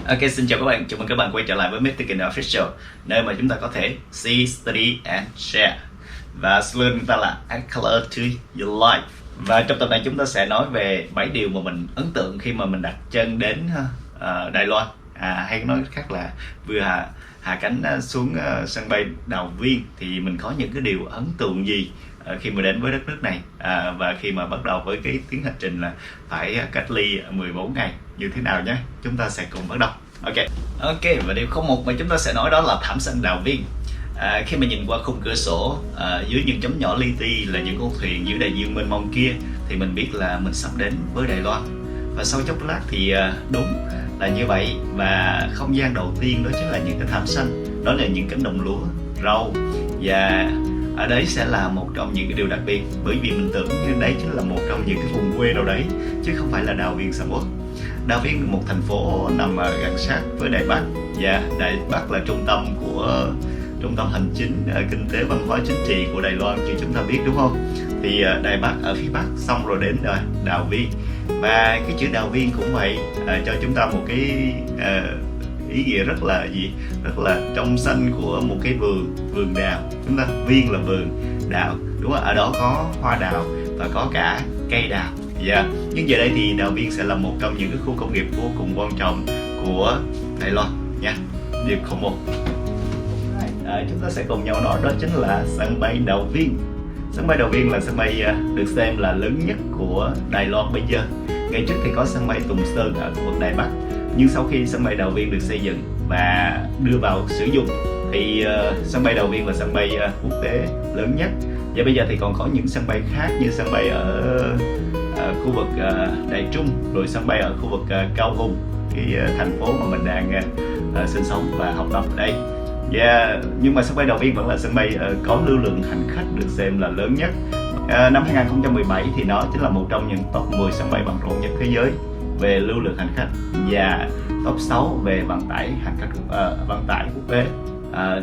Ok, xin chào các bạn, chào mừng các bạn quay trở lại với Mythical Official, nơi mà chúng ta có thể see, study and share. Và slogan chúng ta là Add Color to Your Life. Và trong tập này chúng ta sẽ nói về 7 điều mà mình ấn tượng khi mà mình đặt chân đến Đài Loan, hay nói khác là vừa hạ cánh xuống sân bay Đào Viên. Thì mình có những cái điều ấn tượng gì khi mà đến với đất nước này, và khi mà bắt đầu với cái tiến hành trình là phải cách ly 14 ngày như thế nào nhé. Chúng ta sẽ cùng bắt đầu. Ok, và điều không một mà chúng ta sẽ nói đó là thảm xanh Đào Viên. Khi mà nhìn qua khung cửa sổ, dưới những chấm nhỏ li ti là những con thuyền dưới đại dương mênh mông kia, thì mình biết là mình sắp đến với Đài Loan. Và sau chốc lát thì đúng là như vậy, và không gian đầu tiên đó chính là những cái thảm xanh, đó là những cánh đồng lúa, rau, và ở đấy sẽ là một trong những cái điều đặc biệt, bởi vì mình tưởng như đấy chính là một trong những cái vùng quê đâu đấy, chứ không phải là Đào Viên Sầm Uất. Đào Viên là một thành phố nằm gần sát với Đài Bắc, và Đài Bắc là trung tâm hành chính, kinh tế, văn hóa, chính trị của Đài Loan như chúng ta biết, đúng không? Thì Đài Bắc ở phía Bắc, xong rồi đến Đào Viên, và cái chữ Đào Viên cũng vậy, cho chúng ta một cái ý nghĩa rất là trong xanh của một cái vườn đào. Chúng ta viên là vườn, đào, đúng không? Ở đó có hoa đào và có cả cây đào. Nhưng giờ đây thì Đào Viên sẽ là một trong những cái khu công nghiệp vô cùng quan trọng của Đài Loan nha. Điều không một, chúng ta sẽ cùng nhau nói đó chính là sân bay Đào Viên. Sân bay Đào Viên là sân bay được xem là lớn nhất của Đài Loan bây giờ. Ngày trước thì có sân bay Tùng Sơn ở khu vực Đài Bắc, nhưng sau khi sân bay Đào Viên được xây dựng và đưa vào sử dụng thì sân bay Đào Viên là sân bay quốc tế lớn nhất. Và bây giờ thì còn có những sân bay khác như sân bay ở khu vực Đại Trung, rồi sân bay ở khu vực Cao Hùng, cái thành phố mà mình đang sinh sống và học tập ở đây. Nhưng mà sân bay Đào Viên vẫn là sân bay có lưu lượng hành khách được xem là lớn nhất. Năm 2017 thì nó chính là một trong những top 10 sân bay bận rộn nhất thế giới về lưu lượng hành khách, và top 6 về vận tải quốc tế.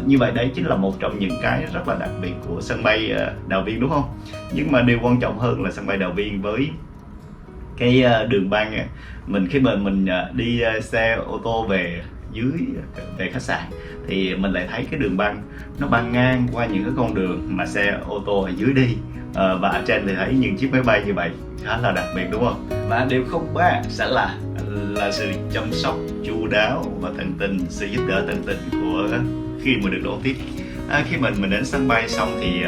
Như vậy đấy chính là một trong những cái rất là đặc biệt của sân bay Đào Viên, đúng không? Nhưng mà điều quan trọng hơn là sân bay Đào Viên với cái đường băng, khi mà mình đi xe ô tô về khách sạn thì mình lại thấy cái đường băng nó băng ngang qua những cái con đường mà xe ô tô ở dưới đi, và ở trên thì thấy những chiếc máy bay như vậy khá là đặc biệt, đúng không? Và điều không ba sẽ là sự chăm sóc chu đáo và tận tình, sự giúp đỡ tận tình của khi mà được đón tiếp. Khi mình đến sân bay xong thì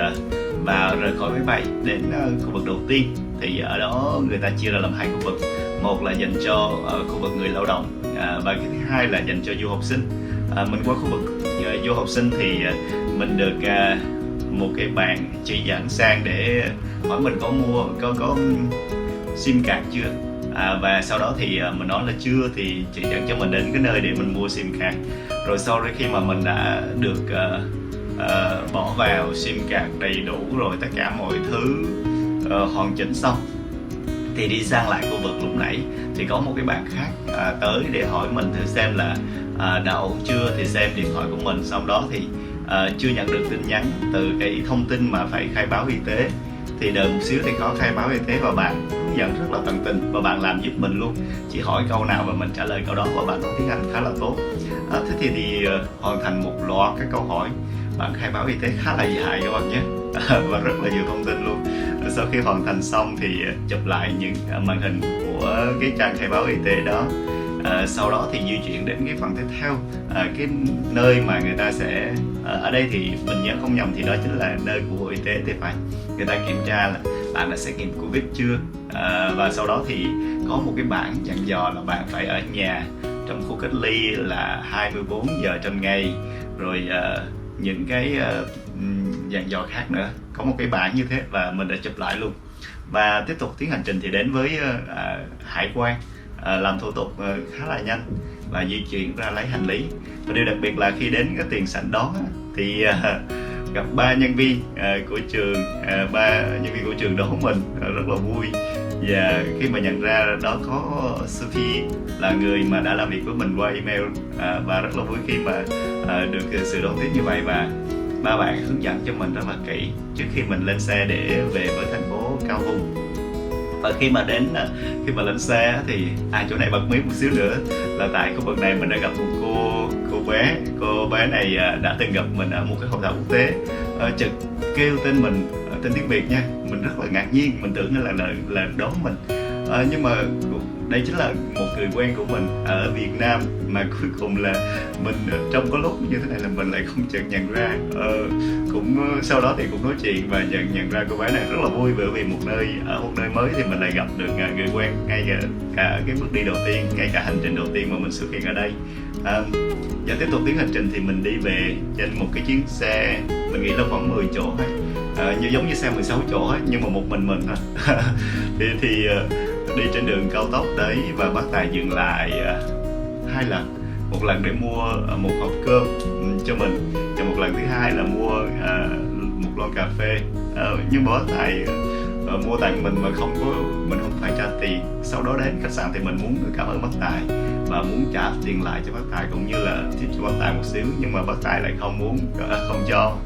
và rời khỏi máy bay đến khu vực đầu tiên, thì ở đó người ta chia ra làm hai khu vực. Một là dành cho khu vực người lao động, và cái thứ hai là dành cho du học sinh. Mình qua khu vực du học sinh thì mình được một cái bạn chỉ dẫn sang để hỏi mình có sim card chưa, và sau đó thì mình nói là chưa, thì chị dẫn cho mình đến cái nơi để mình mua sim card. Rồi sau đó khi mà mình đã được bỏ vào sim card đầy đủ rồi, tất cả mọi thứ hoàn chỉnh xong, thì đi sang lại khu vực lúc nãy thì có một cái bạn khác tới để hỏi mình thử xem là đã ổn chưa, thì xem điện thoại của mình, xong đó thì chưa nhận được tin nhắn từ cái thông tin mà phải khai báo y tế. Thì đợi một xíu thì có khai báo y tế, và bạn hướng dẫn rất là tận tình, và bạn làm giúp mình luôn, chỉ hỏi câu nào và mình trả lời câu đó, và bạn nói tiếng Anh khá là tốt. Thế thì hoàn thành một loạt các câu hỏi. Bạn khai báo y tế khá là dài các bạn nhé, và rất là nhiều thông tin luôn. Sau khi hoàn thành xong thì chụp lại những màn hình của cái trang khai báo y tế đó. Sau đó thì di chuyển đến cái phần tiếp theo, cái nơi mà người ta sẽ ở đây thì mình nhớ không nhầm thì đó chính là nơi của Bộ Y tế thì phải. Người ta kiểm tra là bạn đã xét nghiệm Covid chưa, và sau đó thì có một cái bảng dặn dò là bạn phải ở nhà trong khu cách ly là 24 giờ trong ngày, rồi những cái dặn dò khác nữa. Có một cái bảng như thế và mình đã chụp lại luôn, và tiếp tục tiến hành trình thì đến với hải quan, làm thủ tục khá là nhanh và di chuyển ra lấy hành lý. Và điều đặc biệt là khi đến cái tiền sảnh đón thì gặp 3 nhân viên của trường đón mình rất là vui. Và khi mà nhận ra đó có Sophie là người mà đã làm việc với mình qua email, và rất là vui khi mà được sự đón tiếp như vậy. Và ba bạn hướng dẫn cho mình rất là kỹ trước khi mình lên xe để về với thành phố Cao Hùng. Và khi mà lên xe thì chỗ này bật mí một xíu nữa là tại khu vực này mình đã gặp một cô bé này đã từng gặp mình ở một cái hội thảo quốc tế, trực kêu tên mình tên tiếng Việt nha. Mình rất là ngạc nhiên, mình tưởng là đón mình, nhưng mà đây chính là một người quen của mình ở Việt Nam, mà cuối cùng là mình trong có lúc như thế này là mình lại không chợt nhận ra. Sau đó thì cũng nói chuyện và nhận ra cô bé này rất là vui, bởi vì ở một nơi mới thì mình lại gặp được người quen ngay cả cái bước đi đầu tiên, ngay cả hành trình đầu tiên mà mình xuất hiện ở đây. Và tiếp tục tiến hành trình thì mình đi về trên một cái chuyến xe, mình nghĩ là khoảng 10 chỗ ấy, giống như xe 16 chỗ ấy, nhưng mà một mình thôi. thì đi trên đường cao tốc đấy, và bác Tài dừng lại 2 lần. Một lần để mua một hộp cơm cho mình, và một lần thứ hai là mua một lon cà phê. Nhưng mà bác Tài mua tặng mình mà mình không phải trả tiền. Sau đó đến khách sạn thì mình muốn cảm ơn bác Tài và muốn trả tiền lại cho bác Tài, cũng như là tiếp cho bác Tài một xíu, nhưng mà bác Tài lại không cho.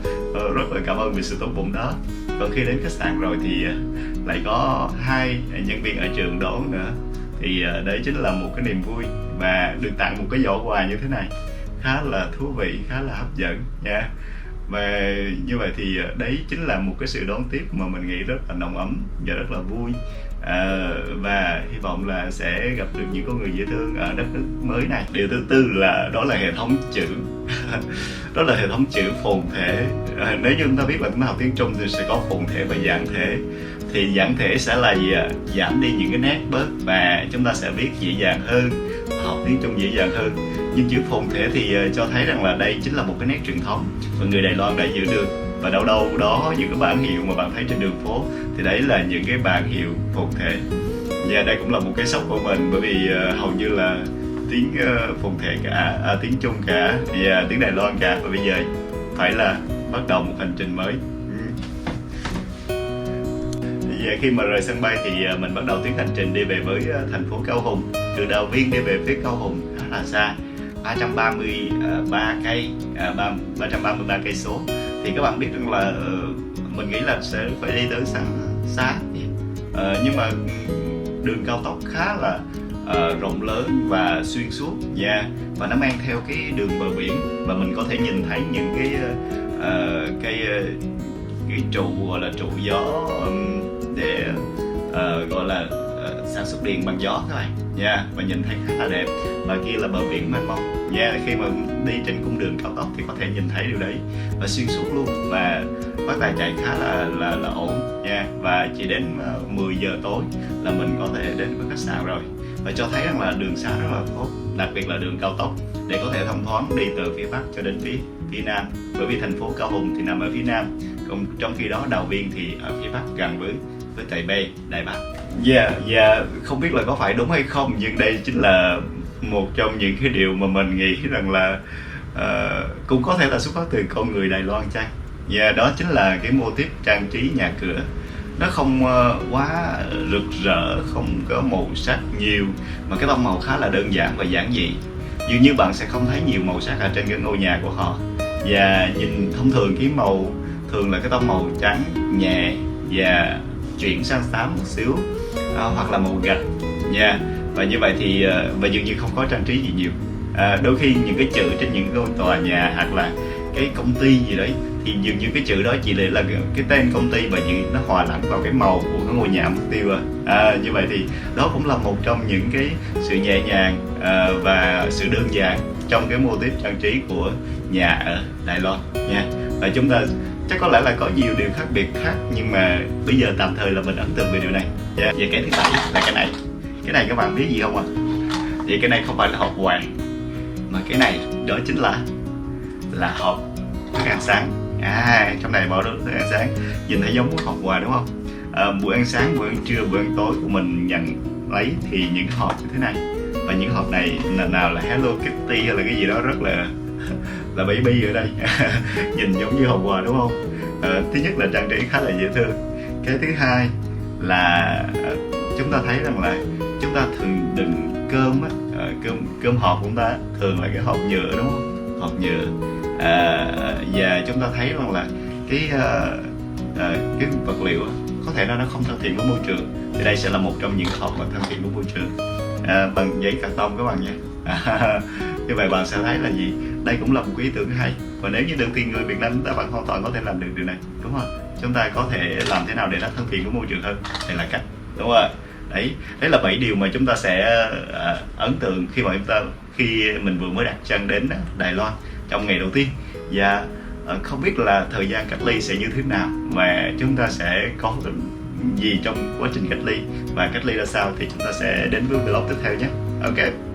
Rất là cảm ơn vì sự tốt bụng đó. Còn khi đến khách sạn rồi thì lại có 2 nhân viên ở trường đón nữa, thì đấy chính là một cái niềm vui, và được tặng một cái giỏ quà như thế này khá là thú vị, khá là hấp dẫn nha. Và như vậy thì đấy chính là một cái sự đón tiếp mà mình nghĩ rất là nồng ấm và rất là vui. Và hy vọng là sẽ gặp được những con người dễ thương ở đất nước mới này. Điều thứ tư đó là hệ thống chữ. Đó là hệ thống chữ phồn thể. Nếu như chúng ta biết là chúng ta học tiếng Trung thì sẽ có phồn thể và giản thể. Thì giản thể sẽ là gì ạ? Giảm đi những cái nét bớt và chúng ta sẽ viết dễ dàng hơn, học tiếng Trung dễ dàng hơn. Nhưng chữ phồn thể thì cho thấy rằng là đây chính là một cái nét truyền thống và người Đài Loan đã giữ được. Và đâu đó những cái bảng hiệu mà bạn thấy trên đường phố thì đấy là những cái bảng hiệu phồn thể. Và đây cũng là một cái sốc của mình, bởi vì hầu như là tiếng phồn thể cả, tiếng Trung cả và tiếng Đài Loan cả, và bây giờ phải là bắt đầu một hành trình mới. Và khi mà rời sân bay thì mình bắt đầu tiến hành trình đi về với thành phố Cao Hùng. Từ Đào Viên đi về phía Cao Hùng khá là xa, 333 cây số. Thì các bạn biết rằng là mình nghĩ là sẽ phải đi tới sáng, nhưng mà đường cao tốc khá là rộng lớn và xuyên suốt nha, và nó mang theo cái đường bờ biển, và mình có thể nhìn thấy những cái trụ gọi là trụ gió để gọi là sản xuất điện bằng gió các bạn nha, và nhìn thấy khá là đẹp. Và kia là bờ biển mênh mông nha. Khi mà đi trên cung đường cao tốc thì có thể nhìn thấy điều đấy, và xuyên suốt luôn, và bác Tài chạy khá là ổn nha. Và chỉ đến 10 giờ tối là mình có thể đến với khách sạn rồi, và cho thấy rằng là đường xá rất là tốt, đặc biệt là đường cao tốc để có thể thông thoáng đi từ phía Bắc cho đến phía Nam, bởi vì thành phố Cao Hùng thì nằm ở phía Nam, còn trong khi đó Đào Viên thì ở phía Bắc gần với Đài Bắc. Không biết là có phải đúng hay không, nhưng đây chính là một trong những cái điều mà mình nghĩ rằng là cũng có thể là xuất phát từ con người Đài Loan chăng. Đó chính là cái mô típ trang trí nhà cửa. Nó không quá rực rỡ, không có màu sắc nhiều, mà cái tông màu khá là đơn giản và giản dị. Dường như bạn sẽ không thấy nhiều màu sắc ở trên cái ngôi nhà của họ. Và nhìn thông thường cái màu thường là cái tông màu trắng nhẹ và chuyển sang xám một xíu, hoặc là màu gạch nha. Và như vậy thì và dường như không có trang trí gì nhiều. Đôi khi những cái chữ trên những ngôi tòa nhà hoặc là cái công ty gì đấy thì dường như cái chữ đó chỉ để là cái tên công ty, và nó hòa lẫn vào cái màu của cái ngôi nhà mất tiêu rồi. Như vậy thì đó cũng là một trong những cái sự nhẹ nhàng và sự đơn giản trong cái mô típ trang trí của nhà ở Đài Loan nha. Và chúng ta chắc có lẽ là có nhiều điều khác biệt khác, nhưng mà bây giờ tạm thời là mình ấn tượng về điều này. Và cái thứ 7 là cái này. Cái này các bạn biết gì không ạ? Thì cái này không phải là hộp quà, mà cái này đó chính là hộp thức ăn sáng. Trong này bỏ thức ăn sáng, nhìn thấy giống một hộp quà đúng không? Bữa ăn sáng, bữa ăn trưa, bữa ăn tối của mình nhận lấy thì những hộp như thế này. Và những hộp này nào là Hello Kitty hay là cái gì đó rất là baby ở đây. Nhìn giống như hộp quà đúng không? Thứ nhất là trang trí khá là dễ thương. Cái thứ hai là chúng ta thấy rằng là chúng ta thường đựng cơm á, cơm hộp của chúng ta thường là cái hộp nhựa đúng không? Hộp nhựa. Và chúng ta thấy rằng là cái vật liệu á, có thể nó không thân thiện với môi trường, thì đây sẽ là một trong những hộp mà thân thiện với môi trường, bằng giấy carton các bạn nhé. Như vậy bạn sẽ thấy là gì, đây cũng là một ý tưởng hay, và nếu như đơn tiền người Việt Nam chúng ta vẫn hoàn toàn có thể làm được điều này, đúng không? Chúng ta có thể làm thế nào để nó thân thiện với môi trường hơn, đây là cách, đúng không ạ? Đấy là 7 điều mà chúng ta sẽ ấn tượng khi mình vừa mới đặt chân đến Đài Loan trong ngày đầu tiên. Và không biết là thời gian cách ly sẽ như thế nào, và chúng ta sẽ có gì trong quá trình cách ly, và cách ly ra sao thì chúng ta sẽ đến với vlog tiếp theo nhé. Ok.